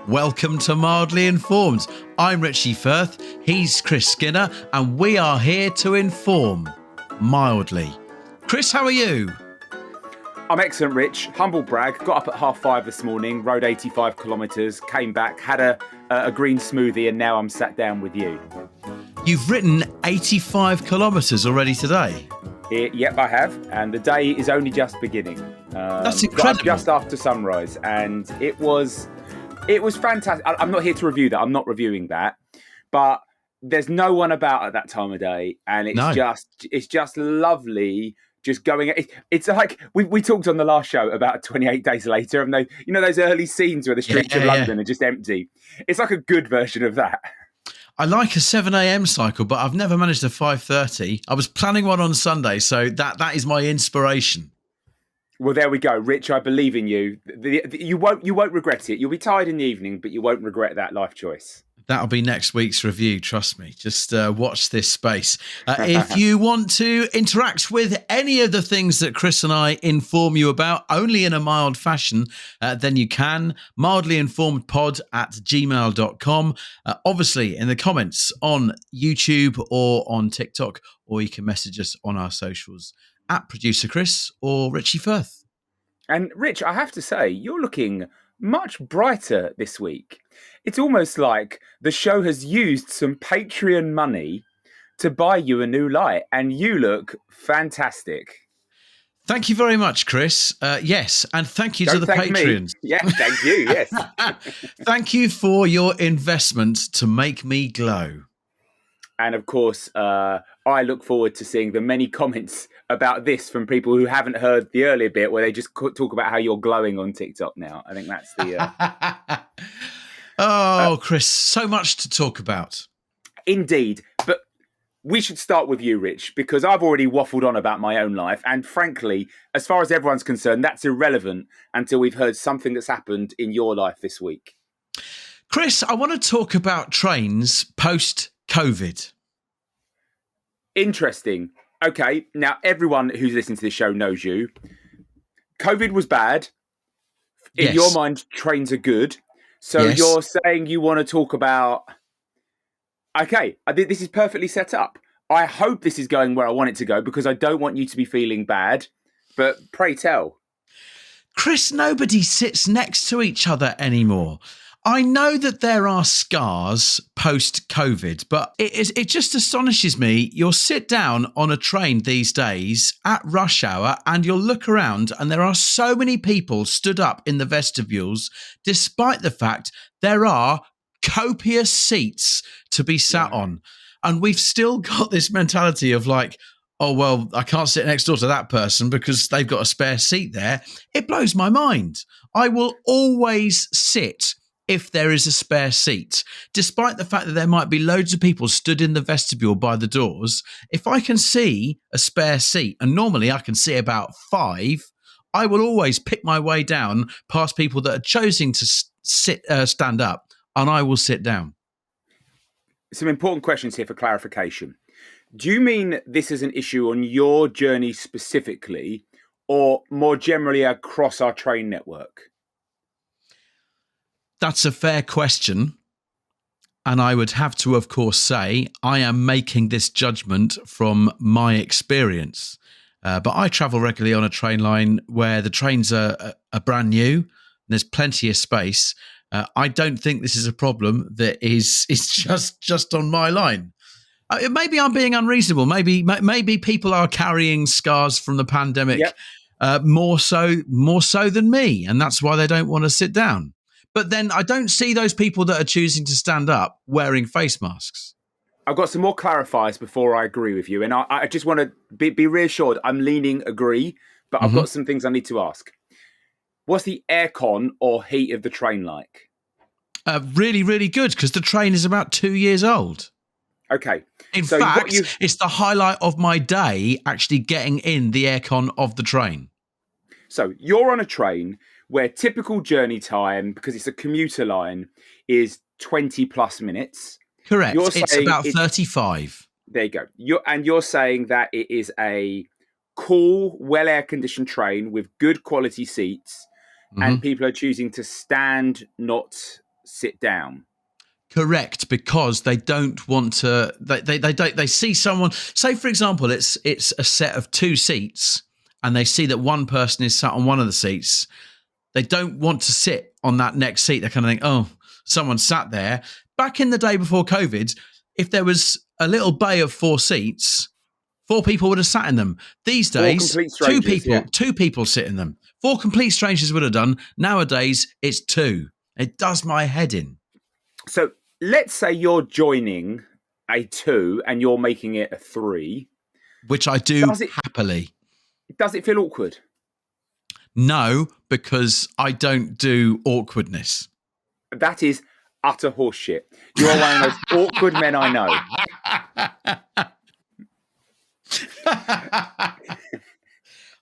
Welcome to Mildly Informed. I'm Richie Firth, he's Chris Skinner, and we are here to inform mildly. Chris, how are you? I'm excellent, Rich. Humble brag. Got up at 5:30 this morning, rode 85 kilometres, came back, had a green smoothie, and now I'm sat down with you. You've ridden 85 kilometres already today. Yep, I have. And the day is only just beginning. That's incredible. Just after sunrise. And it was fantastic. I'm not here to review that. I'm not reviewing that. But there's no one about at that time of day. And it's just lovely. Just going, it's like we talked on the last show about 28 Days Later, and those early scenes where the streets of London are just empty. It's like a good version of that. I like a 7 a.m. cycle, but I've never managed a 5:30. I was planning one on Sunday, so that is my inspiration. Well, there we go, Rich. I believe in you. You won't regret it. You'll be tired in the evening, but you won't regret that life choice. That'll be next week's review, trust me. Just watch this space. If you want to interact with any of the things that Chris and I inform you about, only in a mild fashion, then you can. mildlyinformedpod@gmail.com. Obviously, in the comments on YouTube or on TikTok, or you can message us on our socials at Producer Chris or Richie Firth. And Rich, I have to say, you're looking much brighter this week. It's almost like the show has used some Patreon money to buy you a new light, and you look fantastic. Thank you very much, Chris. Yes, and thank you to the Patreons. Yeah, thank you, yes. Thank you for your investment to make me glow. And of course, I look forward to seeing the many comments about this from people who haven't heard the earlier bit where they just talk about how you're glowing on TikTok now. I think that's the... Chris, so much to talk about. Indeed. But we should start with you, Rich, because I've already waffled on about my own life. And frankly, as far as everyone's concerned, that's irrelevant until we've heard something that's happened in your life this week. Chris, I want to talk about trains post-COVID. Interesting. Okay, now everyone who's listening to this show knows you. COVID was bad. In your mind, trains are good. So you're saying you want to talk about... Okay, I think this is perfectly set up. I hope this is going where I want it to go because I don't want you to be feeling bad. But pray tell. Chris, nobody sits next to each other anymore. I know that there are scars post-COVID, but it just astonishes me. You'll sit down on a train these days at rush hour and you'll look around and there are so many people stood up in the vestibules, despite the fact there are copious seats to be sat on. And we've still got this mentality of like, oh, well, I can't sit next door to that person because they've got a spare seat there. It blows my mind. I will always sit if there is a spare seat, despite the fact that there might be loads of people stood in the vestibule by the doors. If I can see a spare seat, and normally I can see about 5, I will always pick my way down past people that are choosing to stand up, and I will sit down. Some important questions here for clarification. Do you mean this is an issue on your journey specifically, or more generally across our train network? That's a fair question. And I would have to, of course, say I am making this judgment from my experience. But I travel regularly on a train line where the trains are brand new. And there's plenty of space. I don't think this is a problem that is just on my line. Maybe I'm being unreasonable. Maybe people are carrying scars from the pandemic more so than me. And that's why they don't want to sit down. But then I don't see those people that are choosing to stand up wearing face masks. I've got some more clarifiers before I agree with you. And I just want to be reassured. I'm leaning agree, but I've got some things I need to ask. What's the aircon or heat of the train like? Really, really good because the train is about 2 years old. Okay. In fact, it's the highlight of my day actually getting in the aircon of the train. So you're on a train where typical journey time, because it's a commuter line, is 20 plus minutes. Correct. It's about 35. There you go. You're saying that it is a cool, well air-conditioned train with good quality seats, and people are choosing to stand, not sit down. Correct, because they don't want to. They see someone. Say, for example, it's a set of 2 seats, and they see that one person is sat on one of the seats. They don't want to sit on that next seat. They kind of think, oh, someone sat there. Back in the day before COVID, if there was a little bay of 4 seats, 4 people would have sat in them. These days, 2 people sit in them. 4 complete strangers would have done. Nowadays, it's 2. It does my head in. So let's say you're joining a 2 and you're making it a 3. Which I do happily. Does it feel awkward? No, because I don't do awkwardness. That is utter horseshit. You're one of the most awkward men I know.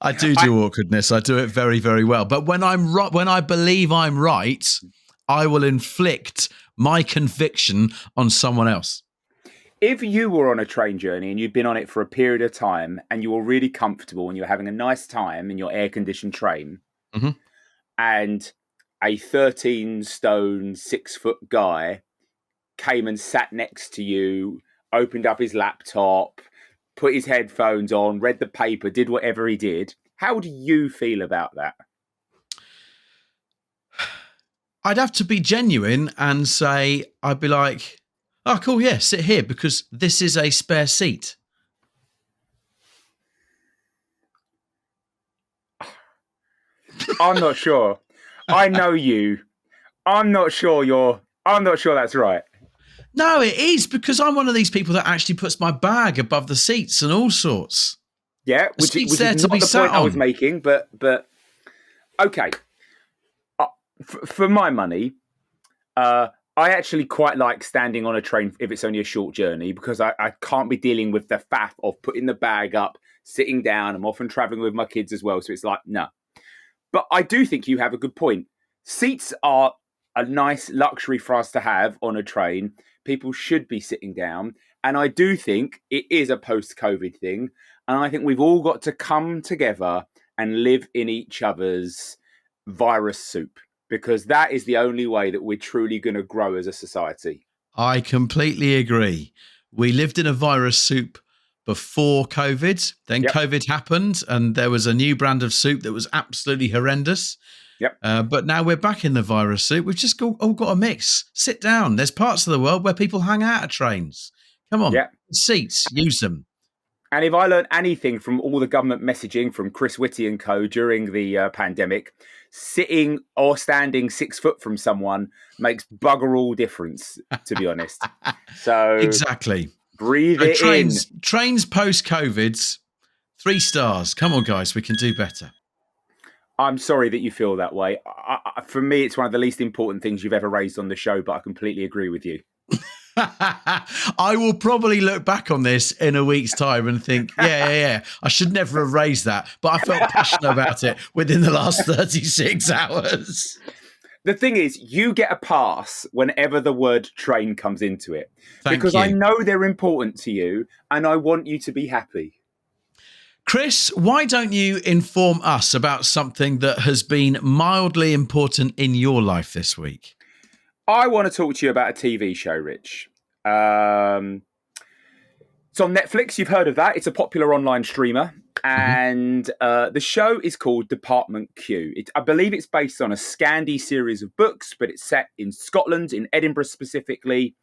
I do awkwardness. I do it very, very well. But when I believe I'm right, I will inflict my conviction on someone else. If you were on a train journey and you'd been on it for a period of time and you were really comfortable and you were having a nice time in your air-conditioned train, mm-hmm. and a 13-stone, 6-foot guy came and sat next to you, opened up his laptop, put his headphones on, read the paper, did whatever he did, how do you feel about that? I'd have to be genuine and say, I'd be like, oh, cool, yeah, sit here because this is a spare seat. I'm not sure. I know you. I'm not sure that's right. No, it is, because I'm one of these people that actually puts my bag above the seats and all sorts. Yeah, which is not the point I was making, but okay. For my money, I actually quite like standing on a train if it's only a short journey, because I can't be dealing with the faff of putting the bag up, sitting down. I'm often traveling with my kids as well, so it's like, no. But I do think you have a good point. Seats are a nice luxury for us to have on a train. People should be sitting down. And I do think it is a post-COVID thing. And I think we've all got to come together and live in each other's virus soup, because that is the only way that we're truly going to grow as a society. I completely agree. We lived in a virus soup before COVID. Then COVID happened and there was a new brand of soup that was absolutely horrendous. Yep. But now we're back in the virus soup. We've just all got a mix. Sit down. There's parts of the world where people hang out of trains. Come on. Yep. Seats, use them. And if I learned anything from all the government messaging from Chris Whitty and co during the pandemic, sitting or standing 6 foot from someone makes bugger all difference, to be honest. So exactly. Breathe it in. Trains post-COVID, 3 stars. Come on, guys. We can do better. I'm sorry that you feel that way. For me, it's one of the least important things you've ever raised on the show, but I completely agree with you. I will probably look back on this in a week's time and think, yeah. I should never have raised that. But I felt passionate about it within the last 36 hours. The thing is, you get a pass whenever the word train comes into it. Thank because you. I know they're important to you and I want you to be happy. Chris, why don't you inform us about something that has been mildly important in your life this week? I want to talk to you about a TV show, Rich. It's on Netflix. You've heard of that. It's a popular online streamer. And the show is called Department Q. I believe it's based on a Scandi series of books, but it's set in Scotland, in Edinburgh specifically.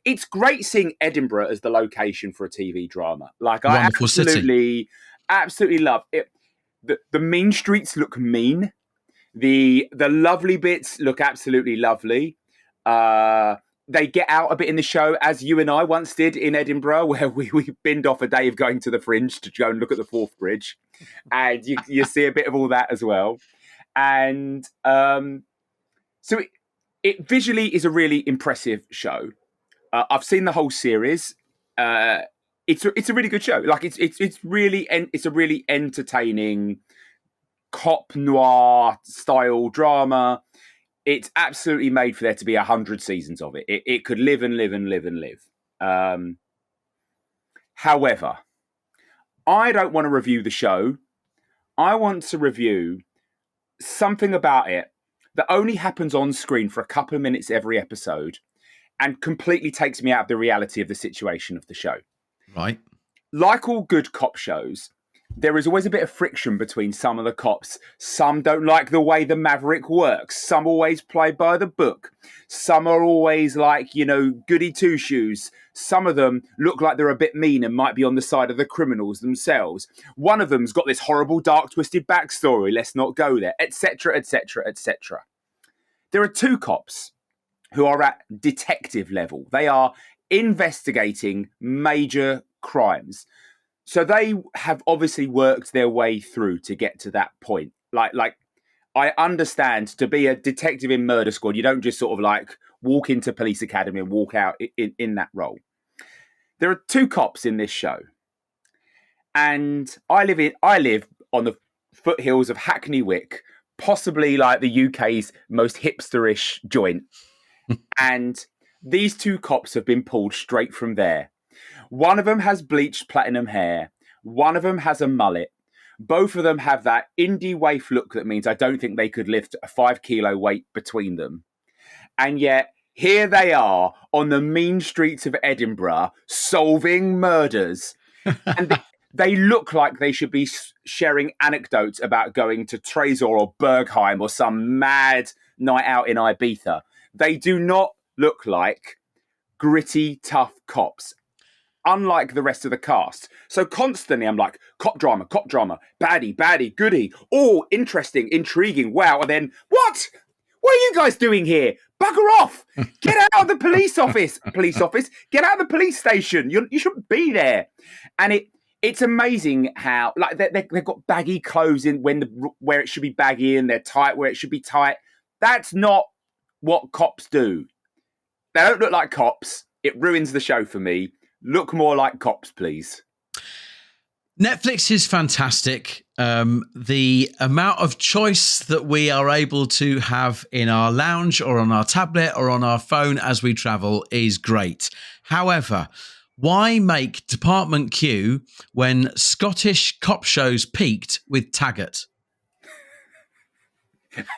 It's great seeing Edinburgh as the location for a TV drama. Like, wonderful I absolutely love it. The mean streets look mean. The lovely bits look absolutely lovely. They get out a bit in the show, as you and I once did in Edinburgh, where we binned off a day of going to the Fringe to go and look at the Forth Bridge. And you see a bit of all that as well. And so it visually is a really impressive show. I've seen the whole series. It's a really good show. Like it's a really entertaining cop noir style drama. It's absolutely made for there to be 100 seasons of it. It could live and live and live and live. However, I don't want to review the show. I want to review something about it that only happens on screen for a couple of minutes every episode and completely takes me out of the reality of the situation of the show. Right. Like all good cop shows, there is always a bit of friction between some of the cops. Some don't like the way the Maverick works. Some always play by the book. Some are always like, goody two-shoes. Some of them look like they're a bit mean and might be on the side of the criminals themselves. One of them's got this horrible, dark, twisted backstory. Let's not go there, etc., etc., etc. There are two cops who are at detective level. They are investigating major crimes. So they have obviously worked their way through to get to that point. Like I understand, to be a detective in Murder Squad, you don't just sort of like walk into police academy and walk out in that role. There are two cops in this show. And I live on the foothills of Hackney Wick, possibly like the UK's most hipsterish joint. And these two cops have been pulled straight from there. One of them has bleached platinum hair. One of them has a mullet. Both of them have that indie waif look that means I don't think they could lift a 5-kilo weight between them. And yet, here they are on the mean streets of Edinburgh solving murders. And they look like they should be sharing anecdotes about going to Trésor or Bergheim or some mad night out in Ibiza. They do not look like gritty, tough cops, unlike the rest of the cast. So constantly I'm like, cop drama, baddie, goodie. Oh, interesting, intriguing, wow. And then, what? What are you guys doing here? Bugger off. Get out of the police office. Get out of the police station. You shouldn't be there. And it's amazing how, like, they've got baggy clothes in where it should be baggy, and they're tight where it should be tight. That's not what cops do. They don't look like cops. It ruins the show for me. Look more like cops, please. Netflix is fantastic. The amount of choice that we are able to have in our lounge or on our tablet or on our phone as we travel is great. However, why make Department Q when Scottish cop shows peaked with Taggart?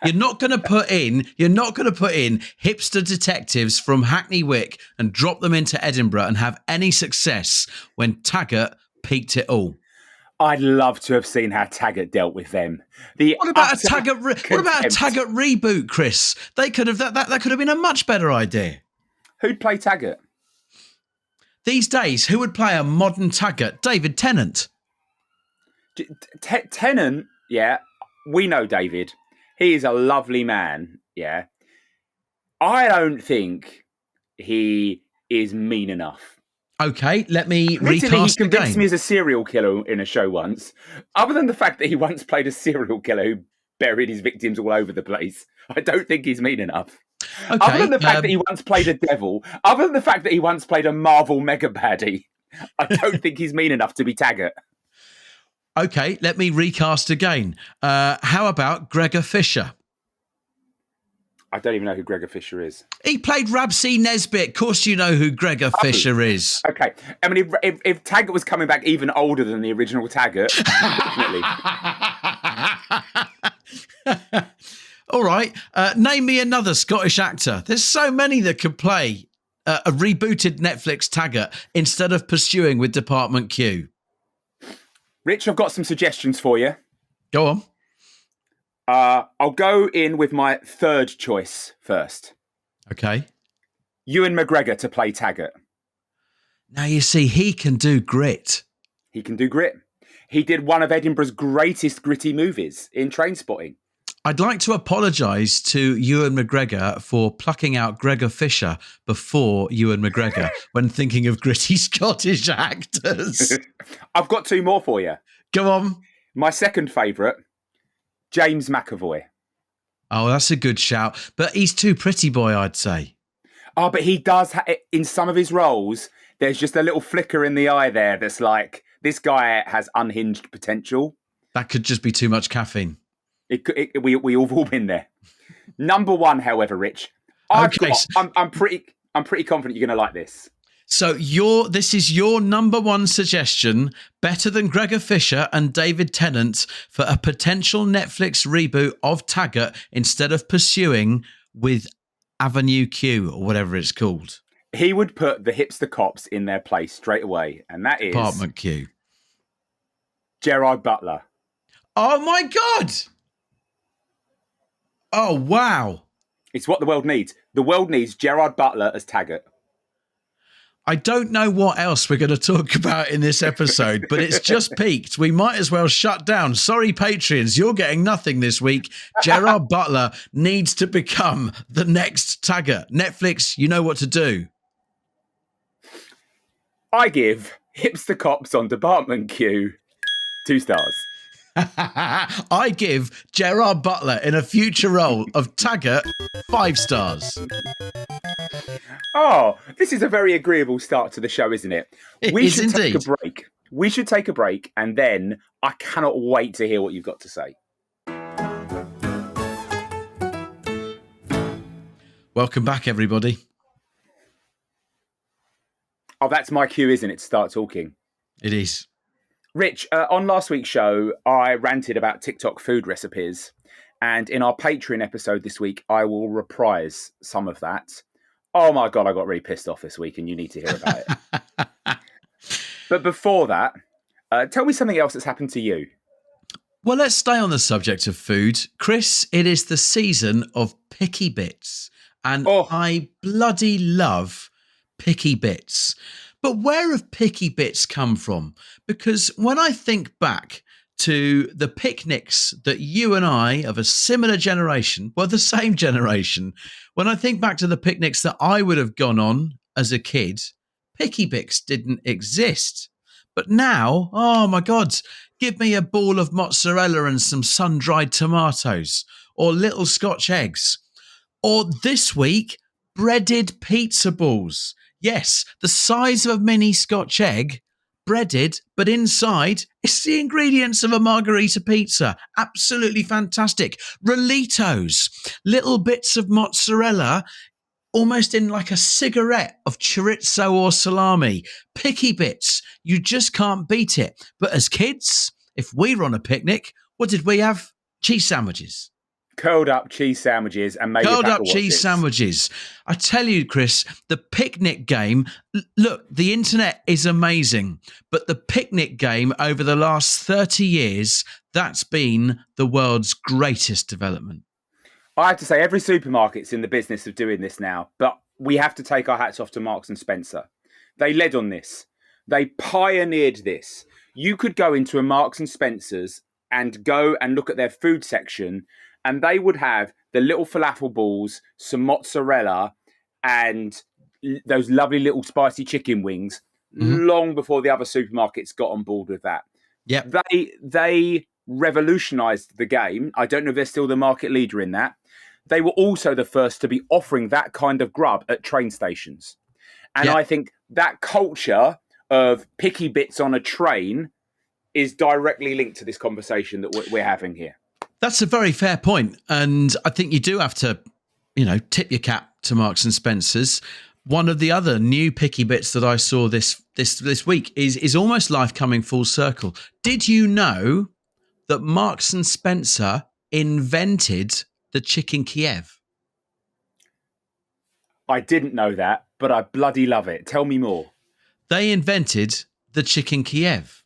You're not going to put in hipster detectives from Hackney Wick and drop them into Edinburgh and have any success when Taggart peaked it all. I'd love to have seen how Taggart dealt with them. What about a Taggart reboot, Chris? They could have that could have been a much better idea. Who'd play Taggart? These days, who would play a modern Taggart? David Tennant. Tennant, yeah, we know David. He is a lovely man, yeah. I don't think he is mean enough. Okay, let me recast he convinced me as a serial killer in a show once. Other than the fact that he once played a serial killer who buried his victims all over the place, I don't think he's mean enough. Okay, other than the fact that he once played a devil, other than the fact that he once played a Marvel mega baddie, I don't think he's mean enough to be Taggart. Okay, let me recast again. How about Gregor Fisher? I don't even know who Gregor Fisher is. He played Rabsy Nesbitt. Of course you know who Gregor Fisher is. Okay. I mean, if Taggart was coming back even older than the original Taggart, definitely. All right. Name me another Scottish actor. There's so many that could play a rebooted Netflix Taggart instead of pursuing with Department Q. Rich, I've got some suggestions for you. Go on. I'll go in with my third choice first. Okay. Ewan McGregor to play Taggart. Now, you see, he can do grit. He can do grit. He did one of Edinburgh's greatest gritty movies in Trainspotting. I'd like to apologise to Ewan McGregor for plucking out Gregor Fisher before Ewan McGregor when thinking of gritty Scottish actors. I've got two more for you. Go on. My second favourite, James McAvoy. Oh, that's a good shout. But he's too pretty boy, I'd say. Oh, but he does, in some of his roles, there's just a little flicker in the eye there that's like, this guy has unhinged potential. That could just be too much caffeine. We all all been there. Number one, however, Rich, I'm pretty confident you're going to like this. So this is your number one suggestion, better than Gregor Fisher and David Tennant, for a potential Netflix reboot of Taggart instead of pursuing with Avenue Q or whatever it's called. He would put the hipster cops in their place straight away, and that is Department Q. Gerard Butler. Oh my God! Oh wow! It's what the world needs. The world needs Gerard Butler as Taggart. I don't know what else we're going to talk about in this episode, but it's just peaked. We might as well shut down. Sorry, Patreons, you're getting nothing this week. Gerard Butler needs to become the next Taggart. Netflix, you know what to do. I give Hipster Cops on Department Q 2 stars. I give Gerard Butler in a future role of Taggart 5 stars. Oh, this is a very agreeable start to the show, isn't it? We should take a break. We should take a break, and then I cannot wait to hear what you've got to say. Welcome back, everybody. Oh, that's my cue, isn't it, to start talking? It is. Rich, on last week's show, I ranted about TikTok food recipes. And in our Patreon episode this week, I will reprise some of that. Oh my God, I got really pissed off this week and you need to hear about it. But before that, tell me something else that's happened to you. Well, let's stay on the subject of food. Chris, it is the season of picky bits. And I bloody love picky bits. But where have picky bits come from? Because when I think back to the picnics that you and I of a similar generation, well, the same generation, when I think back to the picnics that I would have gone on as a kid, picky bits didn't exist. But now, oh my God, give me a ball of mozzarella and some sun-dried tomatoes or little Scotch eggs. Or this week, breaded pizza balls. Yes, the size of a mini Scotch egg, breaded, but inside it's the ingredients of a margherita pizza. Absolutely fantastic. Rollitos, little bits of mozzarella, almost in like a cigarette of chorizo or salami. Picky bits, you just can't beat it. But as kids, if we were on a picnic, what did we have? Cheese sandwiches. Curled up cheese sandwiches and maybe curled up cheese sandwiches. I tell you, Chris, the picnic game, look, the internet is amazing, but the picnic game over the last 30 years, that's been the world's greatest development. I have to say, every supermarket's in the business of doing this now, but we have to take our hats off to Marks and Spencer. They led on this. They pioneered this. You could go into a Marks and Spencer's and go and look at their food section, and they would have the little falafel balls, some mozzarella, and those lovely little spicy chicken wings long before the other supermarkets got on board with that. Yeah, They revolutionized the game. I don't know if they're still the market leader in that. They were also the first to be offering that kind of grub at train stations. And I think that culture of picky bits on a train is directly linked to this conversation that we're having here. That's a very fair point. And I think you do have to, tip your cap to Marks and Spencer's. One of the other new picky bits that I saw this week is almost life coming full circle. Did you know that Marks and Spencer invented the chicken Kiev? I didn't know that, but I bloody love it. Tell me more. They invented the chicken Kiev.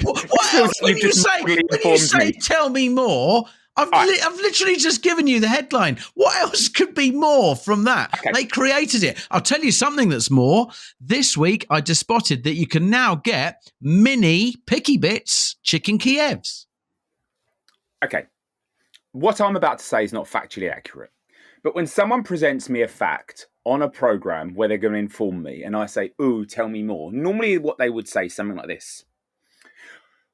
What else? When you say tell me more, I've literally just given you the headline. What else could be more from that? Okay. They created it. I'll tell you something that's more. This week, I just spotted that you can now get mini Picky Bits chicken Kievs. Okay. What I'm about to say is not factually accurate. But when someone presents me a fact on a program where they're going to inform me and I say, ooh, tell me more, normally what they would say is something like this.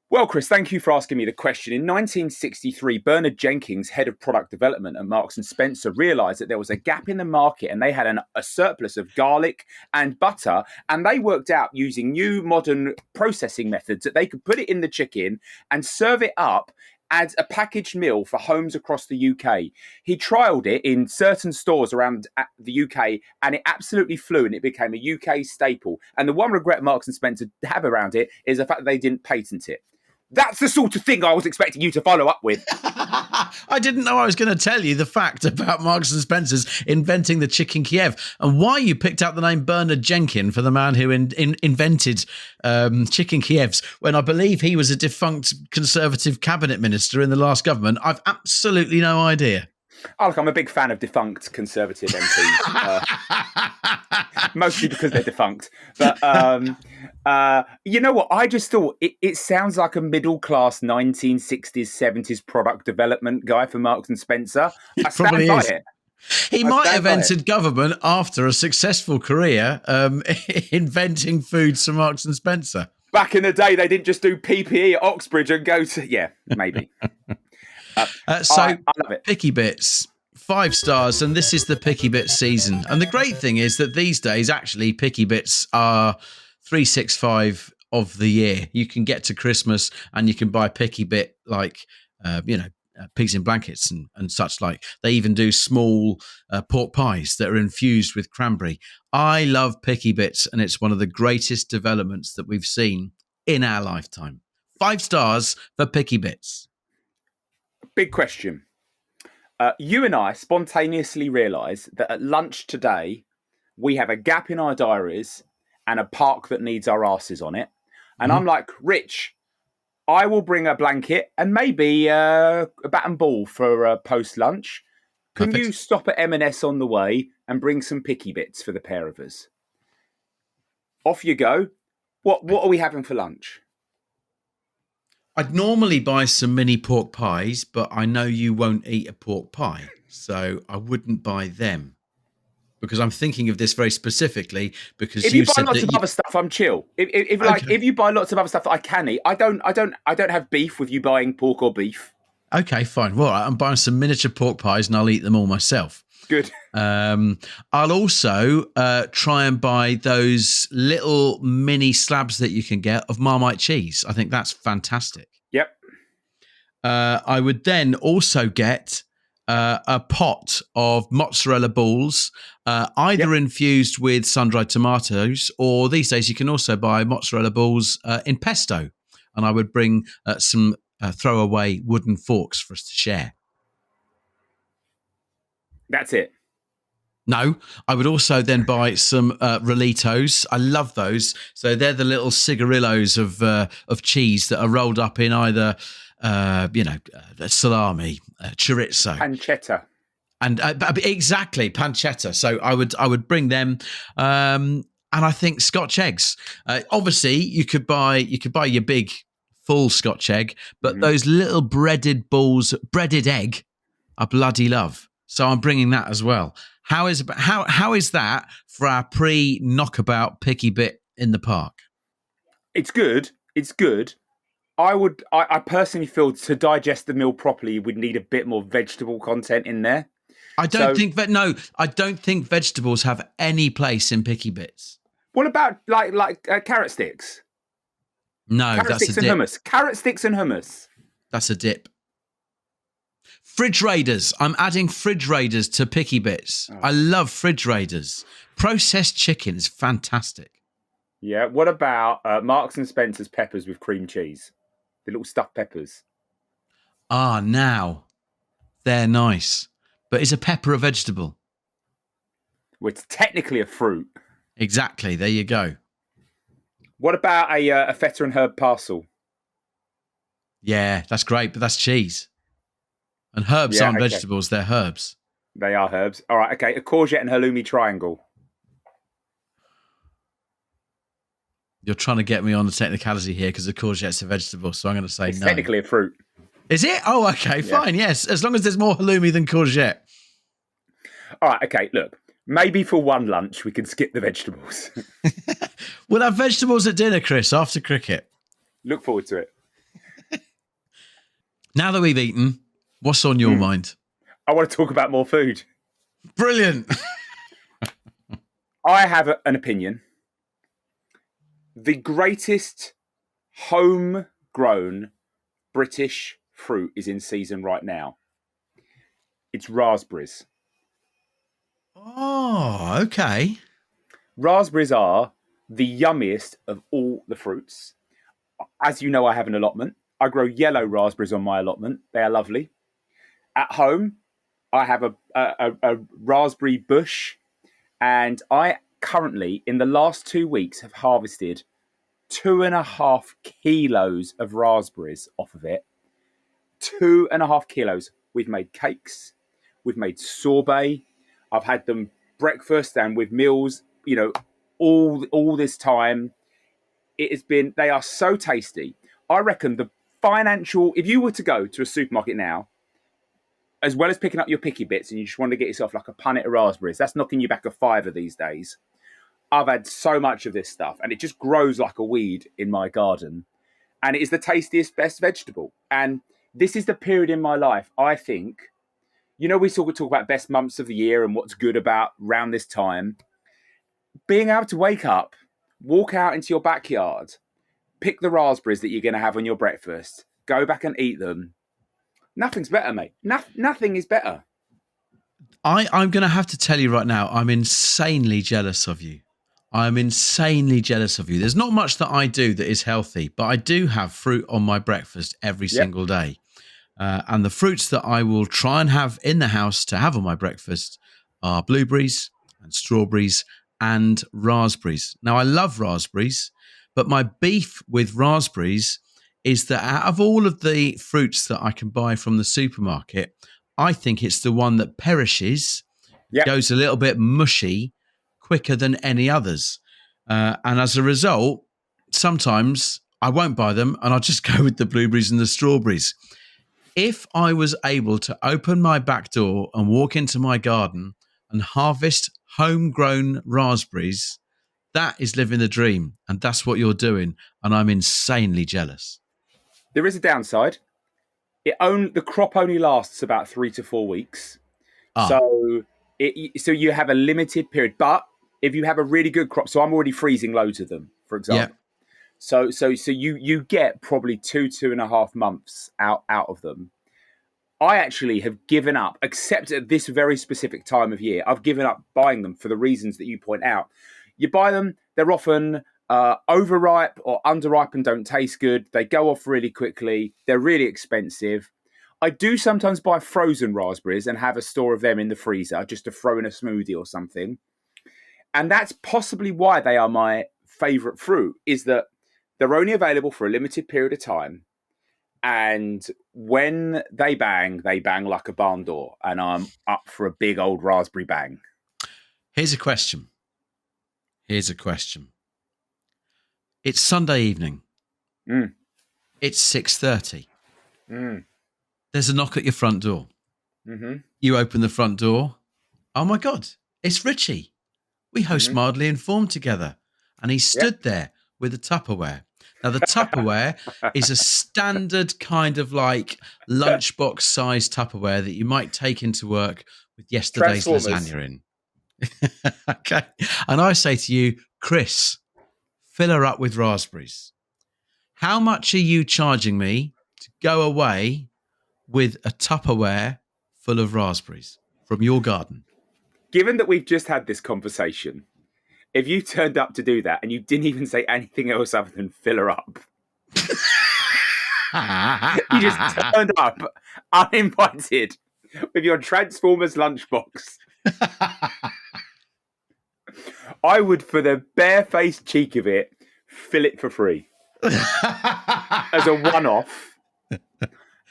Well, Chris, thank you for asking me the question. In 1963, Bernard Jenkins, head of product development at Marks and Spencer, realized that there was a gap in the market and they had a surplus of garlic and butter. And they worked out using new modern processing methods that they could put it in the chicken and serve it up adds a packaged meal for homes across the UK. He trialled it in certain stores around the UK, and it absolutely flew, and it became a UK staple. And the one regret Marks and Spencer have around it is the fact that they didn't patent it. That's the sort of thing I was expecting you to follow up with. I didn't know I was going to tell you the fact about Marks and Spencer's inventing the chicken Kiev, and why you picked out the name Bernard Jenkin for the man who invented chicken Kievs, when I believe he was a defunct Conservative cabinet minister in the last government. I've absolutely no idea. Oh, look, I'm a big fan of defunct Conservative MPs, mostly because they're defunct. But you know what? I just thought it sounds like a middle-class 1960s, 70s product development guy for Marks and Spencer. I stand by it. He might have entered government after a successful career inventing foods for Marks and Spencer. Back in the day, they didn't just do PPE at Oxbridge and go to... Yeah, maybe. I love it. Picky Bits, 5 stars, and this is the Picky Bits season. And the great thing is that these days, actually, Picky Bits are 365 of the year. You can get to Christmas and you can buy Picky Bit like, pigs in blankets and such like. They even do small pork pies that are infused with cranberry. I love Picky Bits, and it's one of the greatest developments that we've seen in our lifetime. 5 stars for Picky Bits. Big question. You and I spontaneously realised that at lunch today, we have a gap in our diaries and a park that needs our asses on it. And I'm like, Rich, I will bring a blanket and maybe a bat and ball for post-lunch. Can you stop at M&S on the way and bring some Picky Bits for the pair of us? Off you go. What are we having for lunch? I'd normally buy some mini pork pies, but I know you won't eat a pork pie, so I wouldn't buy them. Because I'm thinking of this very specifically because if you buy lots of other stuff, I'm chill. If you buy lots of other stuff that I can eat, I don't have beef with you buying pork or beef. Okay, fine. Well, I'm buying some miniature pork pies and I'll eat them all myself. Good. I'll also try and buy those little mini slabs that you can get of Marmite cheese. I think that's fantastic. Yep. I would then also get a pot of mozzarella balls, either infused with sun-dried tomatoes, or these days you can also buy mozzarella balls in pesto. And I would bring some throwaway wooden forks for us to share. That's it. No, I would also then buy some Relitos. I love those. So they're the little cigarillos of cheese that are rolled up in either, salami, chorizo, pancetta, and exactly pancetta. So I would bring them, and I think Scotch eggs. Obviously, you could buy your big full Scotch egg, but those little breaded egg, I bloody love. So I'm bringing that as well. How is that for our pre-knockabout Picky Bit in the park? It's good. It's good. I personally feel to digest the meal properly, we'd need a bit more vegetable content in there. I don't think vegetables have any place in Picky Bits. What about like carrot sticks? No, carrot that's sticks a dip. And hummus. Carrot sticks and hummus. That's a dip. Fridge Raiders. I'm adding Fridge Raiders to Picky Bits. Oh. I love Fridge Raiders. Processed chicken is fantastic. Yeah. What about Marks and Spencer's peppers with cream cheese? The little stuffed peppers. Now. They're nice. But is a pepper a vegetable? Well, it's technically a fruit. Exactly. There you go. What about a feta and herb parcel? Yeah, that's great, but that's cheese. And herbs aren't vegetables, they're herbs. They are herbs. All right, okay. A courgette and halloumi triangle. You're trying to get me on the technicality here because the courgette's a vegetable, so I'm going to say it's no. It's technically a fruit. Is it? Oh, okay, fine, yes. As long as there's more halloumi than courgette. All right, okay, look. Maybe for one lunch we can skip the vegetables. We'll have vegetables at dinner, Chris, after cricket. Look forward to it. Now that we've eaten, what's on your mind? I want to talk about more food. Brilliant. I have an opinion. The greatest homegrown British fruit is in season right now. It's raspberries. Oh, okay. Raspberries are the yummiest of all the fruits. As you know, I have an allotment. I grow yellow raspberries on my allotment. They are lovely. At home, I have a raspberry bush, and I currently, in the last 2 weeks, have harvested 2.5 kilos of raspberries off of it. 2.5 kilos. We've made cakes. We've made sorbet. I've had them breakfast and with meals, all this time. It has been, they are so tasty. I reckon if you were to go to a supermarket now, as well as picking up your picky bits and you just want to get yourself like a punnet of raspberries, that's knocking you back a fiver these days. I've had so much of this stuff and it just grows like a weed in my garden. And it is the tastiest, best vegetable. And this is the period in my life, I think, we talk about best months of the year and what's good about around this time. Being able to wake up, walk out into your backyard, pick the raspberries that you're going to have on your breakfast, go back and eat them. Nothing's better, mate. Nothing is better. I'm going to have to tell you right now, I'm insanely jealous of you. I'm insanely jealous of you. There's not much that I do that is healthy, but I do have fruit on my breakfast every single day. And the fruits that I will try and have in the house to have on my breakfast are blueberries and strawberries and raspberries. Now, I love raspberries, but my beef with raspberries is that out of all of the fruits that I can buy from the supermarket, I think it's the one that perishes, goes a little bit mushy quicker than any others. And as a result, sometimes I won't buy them and I'll just go with the blueberries and the strawberries. If I was able to open my back door and walk into my garden and harvest homegrown raspberries, that is living the dream. And that's what you're doing. And I'm insanely jealous. There is a downside. The crop only lasts about 3 to 4 weeks. So you have a limited period. But if you have a really good crop, so I'm already freezing loads of them, for example. So you get probably 2.5 months out of them. I actually have given up, except at this very specific time of year, I've given up buying them for the reasons that you point out. You buy them, they're often overripe or underripe and don't taste good. They go off really quickly. They're really expensive. I do sometimes buy frozen raspberries and have a store of them in the freezer just to throw in a smoothie or something. And that's possibly why they are my favourite fruit, is that they're only available for a limited period of time. And when they bang like a barn door. And I'm up for a big old raspberry bang. Here's a question. It's Sunday evening. It's 6:30. There's a knock at your front door. Mm-hmm. You open the front door. Oh my God, it's Richie. We host Mildly Informed together. And he stood there with a Tupperware. Now, the Tupperware is a standard kind of like lunchbox sized Tupperware that you might take into work with yesterday's lasagna in. Okay. And I say to you, Chris, fill her up with raspberries. How much are you charging me to go away with a Tupperware full of raspberries from your garden? Given that we've just had this conversation, if you turned up to do that and you didn't even say anything else other than fill her up, you just turned up uninvited with your Transformers lunchbox, I would, for the barefaced cheek of it, fill it for free as a one-off,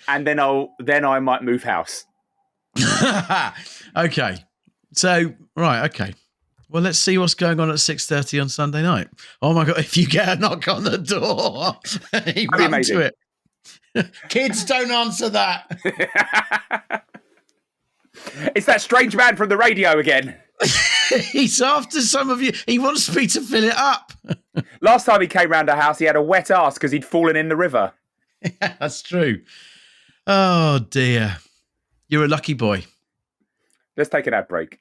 and then I might move house. Okay. So, right, okay. Well, let's see what's going on at 6:30 on Sunday night. Oh my God, if you get a knock on the door, you run to it. Kids, don't answer that. It's that strange man from the radio again. He's after some of you. He wants me to fill it up. Last time he came round our house, he had a wet ass because he'd fallen in the river. Yeah, that's true. Oh, dear. You're a lucky boy. Let's take an ad break.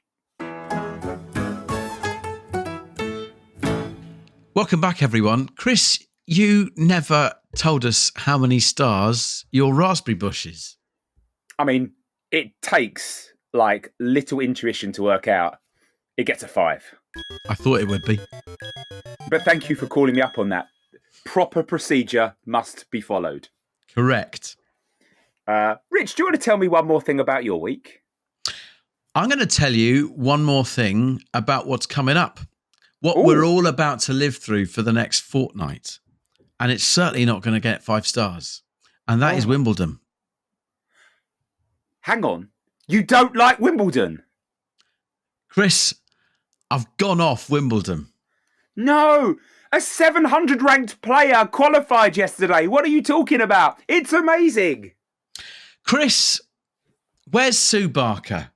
Welcome back, everyone. Chris, you never told us how many stars your raspberry bush is. I mean, it takes like little intuition to work out. It gets a 5. I thought it would be. But thank you for calling me up on that. Proper procedure must be followed. Correct. Rich, do you want to tell me one more thing about your week? I'm going to tell you one more thing about what's coming up. What Ooh. We're all about to live through for the next fortnight. And it's certainly not going to get 5 stars. And that is Wimbledon. Hang on. You don't like Wimbledon? Chris, I've gone off Wimbledon. No, a 700 ranked player qualified yesterday. What are you talking about? It's amazing. Chris, where's Sue Barker?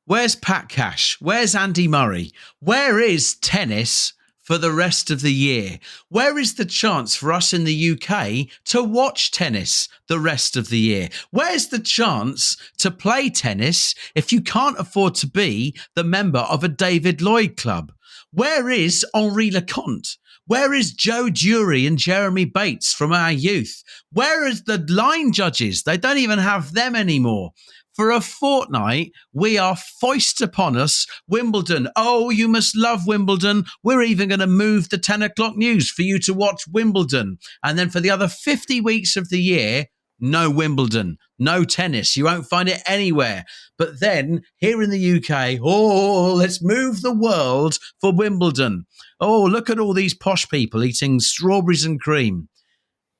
Where's Pat Cash? Where's Andy Murray? Where is tennis for the rest of the year? Where is the chance for us in the UK to watch tennis the rest of the year? Where's the chance to play tennis if you can't afford to be the member of a David Lloyd club? Where is Henri Leconte? Where is Joe Dury and Jeremy Bates from our youth? Where is the line judges? They don't even have them anymore. For a fortnight, we are foisted upon us Wimbledon. Oh, you must love Wimbledon. We're even going to move the 10 o'clock news for you to watch Wimbledon. And then for the other 50 weeks of the year, no Wimbledon, no tennis. You won't find it anywhere. But then here in the UK, oh, let's move the world for Wimbledon. Oh, look at all these posh people eating strawberries and cream.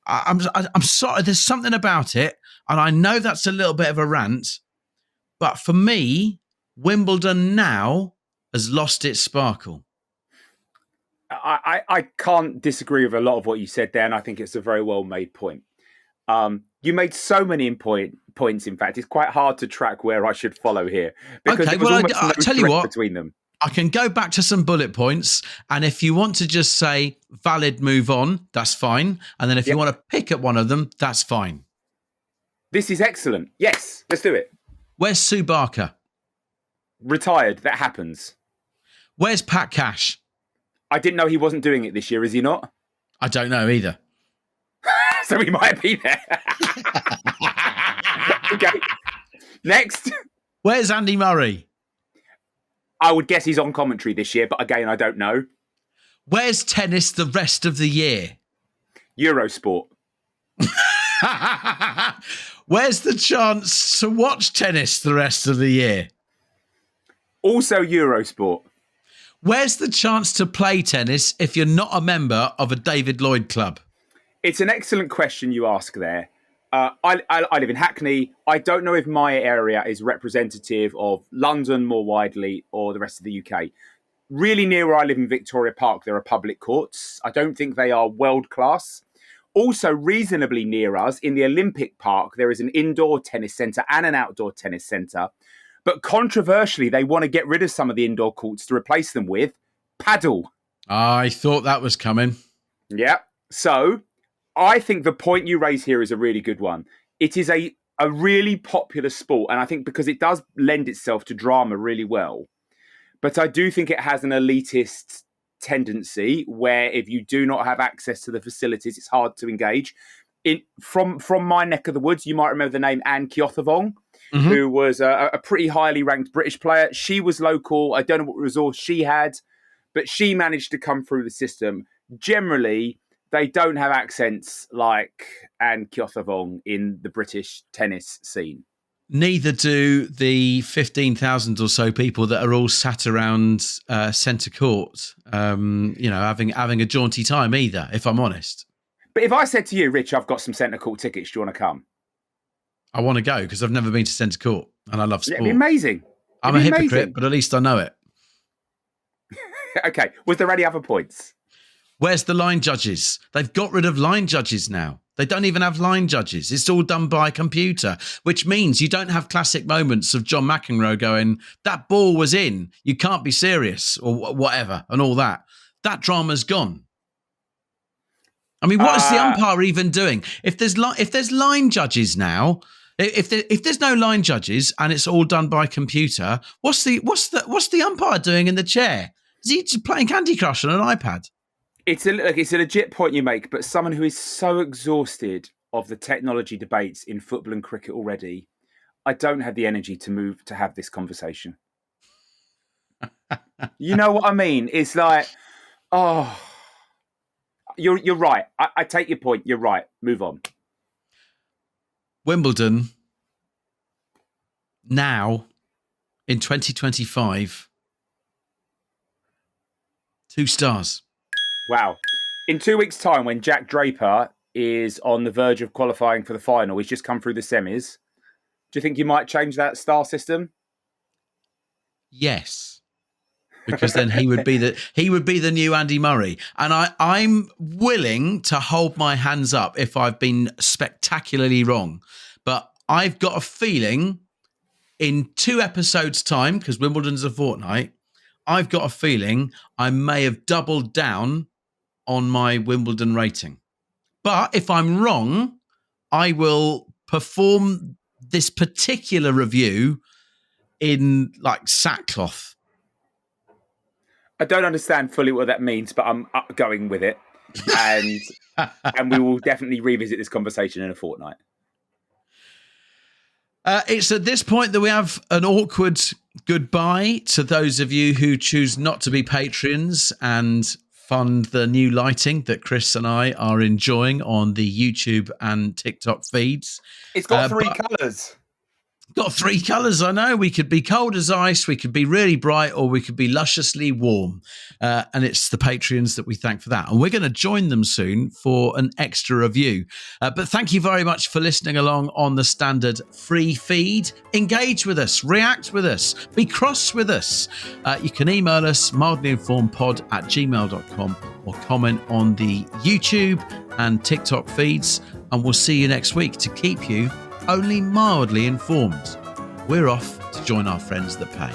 I'm sorry, there's something about it. And I know that's a little bit of a rant. But for me, Wimbledon now has lost its sparkle. I can't disagree with a lot of what you said there, and I think it's a very well-made point. You made so many points, in fact. It's quite hard to track where I should follow here. Because okay, well, I'll tell you what. Between them. I can go back to some bullet points, and if you want to just say valid, move on, that's fine. And then if you want to pick at one of them, that's fine. This is excellent. Yes, let's do it. Where's Sue Barker? Retired. That happens. Where's Pat Cash? I didn't know he wasn't doing it this year. Is he not? I don't know either. So he might be there. Okay. Next. Where's Andy Murray? I would guess he's on commentary this year, but again, I don't know. Where's tennis the rest of the year? Eurosport. Where's the chance to watch tennis the rest of the year? Also Eurosport. Where's the chance to play tennis if you're not a member of a David Lloyd club? It's an excellent question you ask there. I live in Hackney. I don't know if my area is representative of London more widely or the rest of the UK. Really near where I live in Victoria Park, there are public courts. I don't think they are world class. Also reasonably near us in the Olympic Park, there is an indoor tennis centre and an outdoor tennis centre. But controversially, they want to get rid of some of the indoor courts to replace them with paddle. I thought that was coming. Yeah. So I think the point you raise here is a really good one. It is a really popular sport. And I think because it does lend itself to drama really well. But I do think it has an elitist tendency where if you do not have access to the facilities, it's hard to engage. From my neck of the woods, you might remember the name Anne Keothavong, who was a pretty highly ranked British player. She was local. I don't know what resource she had, but she managed to come through the system. Generally, they don't have accents like Anne Keothavong in the British tennis scene. Neither do the 15,000 or so people that are all sat around centre court, having a jaunty time either, if I'm honest. But if I said to you, Rich, I've got some centre court tickets, do you want to come? I want to go because I've never been to centre court and I love sport. It'd be amazing. I'm a hypocrite, but at least I know it. Okay. Was there any other points? Where's the line judges? They've got rid of line judges now. They don't even have line judges. It's all done by computer, which means you don't have classic moments of John McEnroe going, that ball was in, you can't be serious, or whatever, and all that. That drama's gone. I mean, what is the umpire even doing? If there's line judges now, if there's no line judges and it's all done by computer, what's the umpire doing in the chair? Is he just playing Candy Crush on an iPad? It's a legit point you make, but someone who is so exhausted of the technology debates in football and cricket already, I don't have the energy to have this conversation. You know what I mean? It's like, oh, you're right. I take your point. You're right. Move on. Wimbledon now in 2025, 2 stars. Wow. In 2 weeks' time, when Jack Draper is on the verge of qualifying for the final, he's just come through the semis. Do you think you might change that star system? Yes, because then he would be the new Andy Murray, and I'm willing to hold my hands up if I've been spectacularly wrong, but I've got a feeling in 2 episodes' time, because Wimbledon's a fortnight, I've got a feeling I may have doubled down on my Wimbledon rating. But if I'm wrong, I will perform this particular review in like sackcloth. I don't understand fully what that means, but I'm going with it. And and we will definitely revisit this conversation in a fortnight. It's at this point that we have an awkward goodbye to those of you who choose not to be patrons and fund the new lighting that Chris and I are enjoying on the YouTube and TikTok feeds. It's got 3 colours. Got 3 colours, I know. We could be cold as ice, we could be really bright, or we could be lusciously warm. And it's the Patreons that we thank for that. And we're going to join them soon for an extra review. But thank you very much for listening along on the standard free feed. Engage with us, react with us, be cross with us. You can email us mildlyinformedpod@gmail.com or comment on the YouTube and TikTok feeds. And we'll see you next week to keep you only mildly informed. We're off to join our friends that pay.